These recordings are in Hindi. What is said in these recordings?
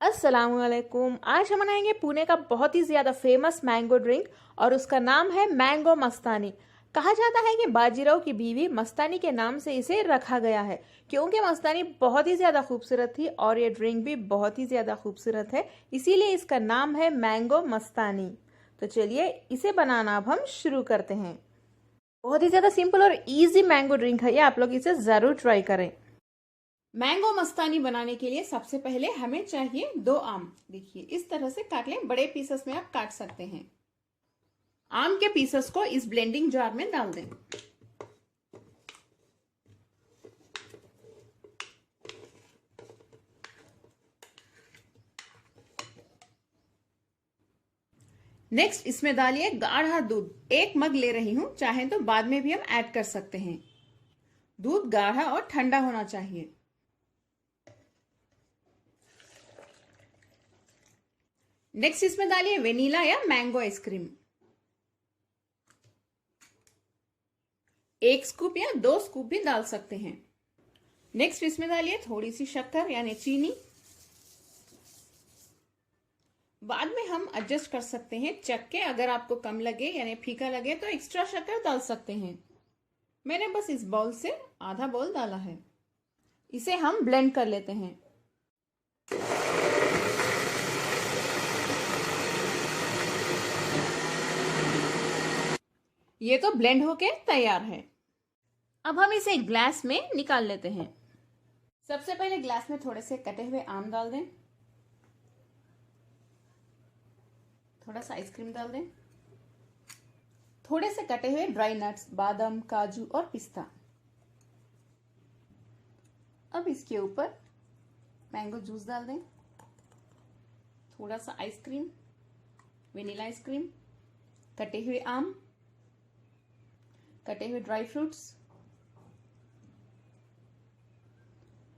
अस्सलामुअलैकुम। आज हम बनाएंगे पुणे का बहुत ही ज्यादा फेमस मैंगो ड्रिंक और उसका नाम है मैंगो मस्तानी। कहा जाता है कि बाजीराव की बीवी मस्तानी के नाम से इसे रखा गया है क्योंकि मस्तानी बहुत ही ज्यादा खूबसूरत थी और ये ड्रिंक भी बहुत ही ज्यादा खूबसूरत है, इसीलिए इसका नाम है मैंगो मस्तानी। तो चलिए इसे बनाना अब हम शुरू करते हैं। बहुत ही ज्यादा सिंपल और इजी मैंगो ड्रिंक है, ये आप लोग इसे जरूर ट्राई करें। मैंगो मस्तानी बनाने के लिए सबसे पहले हमें चाहिए 2 आम। देखिए इस तरह से काट लें, बड़े पीसेस में आप काट सकते हैं। आम के पीसेस को इस ब्लेंडिंग जार में डाल दें। नेक्स्ट इसमें डालिए गाढ़ा दूध। 1 मग ले रही हूं, चाहे तो बाद में भी हम ऐड कर सकते हैं। दूध गाढ़ा और ठंडा होना चाहिए। नेक्स्ट इसमें डालिए वेनिला या मैंगो आइसक्रीम। 1 स्कूप या 2 स्कूप भी डाल सकते हैं। नेक्स्ट इसमें डालिए थोड़ी सी शक्कर यानी चीनी। बाद में हम एडजस्ट कर सकते हैं चख के, अगर आपको कम लगे यानी फीका लगे तो एक्स्ट्रा शक्कर डाल सकते हैं। मैंने बस इस बाउल से आधा बाउल डाला है। इसे हम ब्लेंड कर लेते हैं। ये तो ब्लेंड होके तैयार है। अब हम इसे ग्लास में निकाल लेते हैं। सबसे पहले ग्लास में थोड़े से कटे हुए आम डाल दें, थोड़ा सा आइसक्रीम डाल दें, थोड़े से कटे हुए ड्राई नट्स बादाम, काजू और पिस्ता। अब इसके ऊपर मैंगो जूस डाल दें, थोड़ा सा आइसक्रीम, वेनिला आइसक्रीम, कटे हुए आम, कटे हुए ड्राई फ्रूट्स,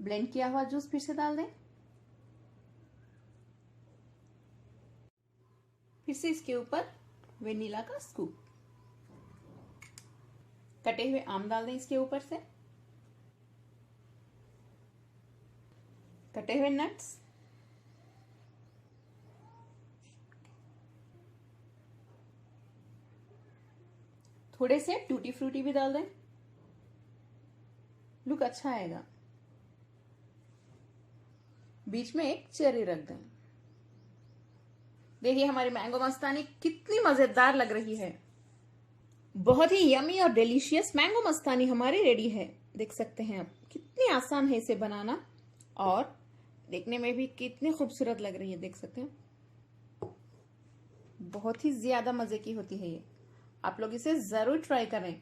ब्लेंड किया हुआ जूस फिर से डाल दें। फिर से इसके ऊपर वेनिला का स्कूप, कटे हुए आम डाल दें इसके ऊपर से, कटे हुए नट्स, थोड़े से टूटी फ्रूटी भी डाल दें, लुक अच्छा आएगा। बीच में एक चेरी रख दें। देखिए हमारी मैंगो मस्तानी कितनी मजेदार लग रही है। बहुत ही यमी और डिलीशियस मैंगो मस्तानी हमारी रेडी है। देख सकते हैं आप कितनी आसान है इसे बनाना और देखने में भी कितनी खूबसूरत लग रही है। देख सकते हैं बहुत ही ज्यादा मजे की होती है ये। आप लोग इसे जरूर ट्राई करें।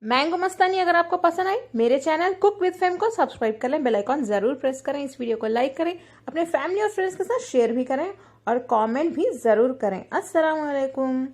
मैंगो मस्तानी अगर आपको पसंद आई, मेरे चैनल कुक विद फेम को सब्सक्राइब कर लें, बेल आइकॉन जरूर प्रेस करें, इस वीडियो को लाइक करें, अपने फैमिली और फ्रेंड्स के साथ शेयर भी करें और कमेंट भी जरूर करें। अस्सलाम वालेकुम।